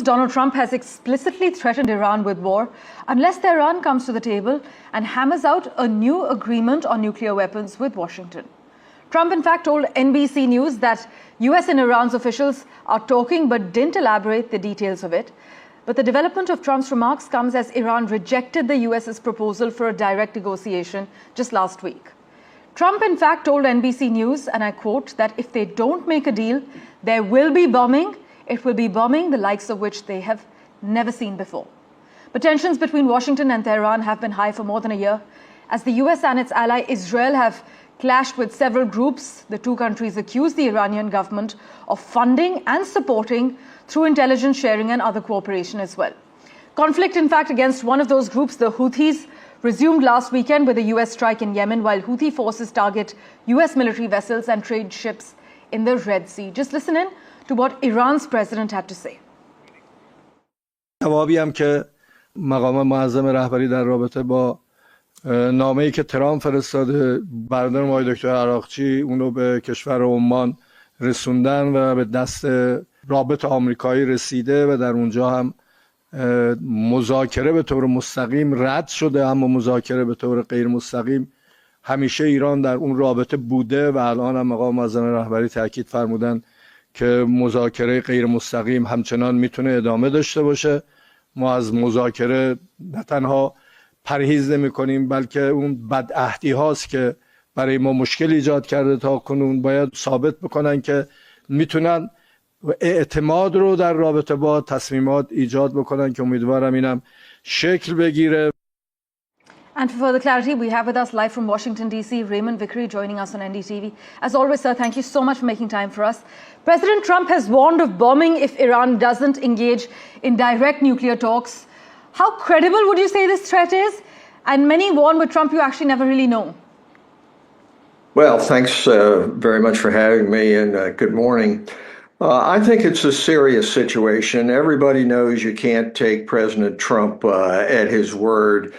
Donald Trump has explicitly threatened Iran with war unless Tehran comes to the table and hammers out a new agreement on nuclear weapons with Washington. Trump, in fact, told NBC News that US and Iran's officials are talking but didn't elaborate the details of it. But the development of Trump's remarks comes as Iran rejected the US's proposal for a direct negotiation just last week. Trump, in fact, told NBC News, and I quote, that if they don't make a deal, there will be bombing. It will be bombing the likes of which they have never seen before. But tensions between Washington and Tehran have been high for more than a year. As the US and its ally Israel have clashed with several groups, the two countries accuse the Iranian government of funding and supporting through intelligence sharing and other cooperation as well. Conflict, in fact, against one of those groups, the Houthis, resumed last weekend with a US strike in Yemen, while Houthi forces target US military vessels and trade ships in the Red Sea. Just listen in to what Iran's president had to say. جوابی هم که مقام معظم رهبری در رابطه با نامه‌ای که ترامپ فرستاده برادر ما دکتر عراقچی اونو به کشور عمان رسوندن و به دست رابط آمریکایی رسیده و در اونجا هم مذاکره به طور مستقیم رد شده، اما مذاکره به طور غیر مستقیم همیشه ایران در اون رابطه بوده و الان هم مقام معظم رهبری تاکید فرمودن که مذاکره غیر مستقیم همچنان میتونه ادامه داشته باشه. ما از مذاکره نه تنها پرهیز نمی کنیم بلکه اون بدعهدی هاست که برای ما مشکل ایجاد کرده تا کنون باید ثابت بکنن که میتونن اعتماد رو در رابطه با تصمیمات ایجاد بکنن که امیدوارم اینم شکل بگیره. And for further clarity, we have with us live from Washington, D.C., Raymon Vickery joining us on NDTV. As always, sir, thank you so much for making time for us. President Trump has warned of bombing if Iran doesn't engage in direct nuclear talks. How credible would you say this threat is? And many warn with Trump, you actually never really know. Well, thanks very much for having me, and good morning. I think it's a serious situation. Everybody knows you can't take President Trump at his word.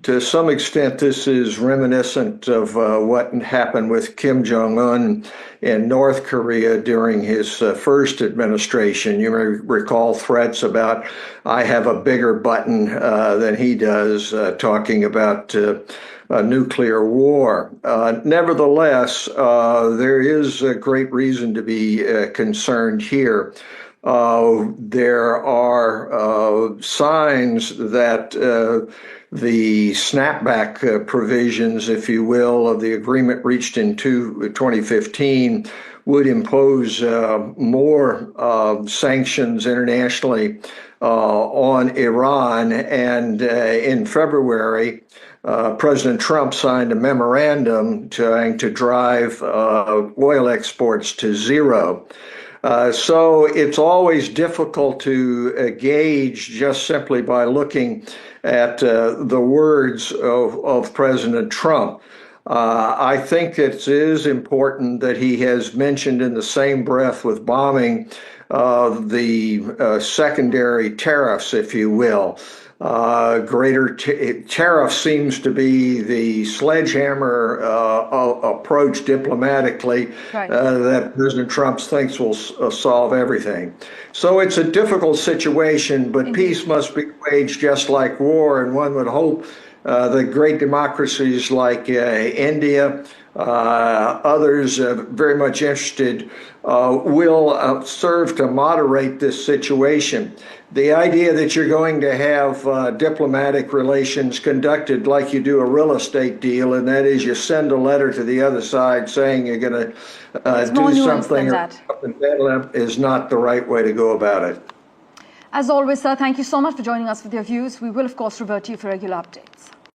To some extent, this is reminiscent of what happened with Kim Jong-un in North Korea during his first administration. You may recall threats about, I have a bigger button than he does, talking about a nuclear war. Nevertheless, there is a great reason to be concerned here. There are signs that the snapback provisions, if you will, of the agreement reached in 2015 would impose more sanctions internationally on Iran. And in February, President Trump signed a memorandum trying to drive oil exports to zero. So it's always difficult to gauge just simply by looking at the words of President Trump. I think it is important that he has mentioned in the same breath with bombing the secondary tariffs, if you will. Greater tariff seems to be the sledgehammer approach diplomatically that President Trump thinks will solve everything. So it's a difficult situation, but peace must be waged just like war, and one would hope that great democracies like India, others very much interested, will serve to moderate this situation. The idea that you're going to have diplomatic relations conducted like you do a real estate deal, and that is you send a letter to the other side saying you're going to do something, is not the right way to go about it. As always, sir, thank you so much for joining us with your views. We will, of course, revert to you for regular updates.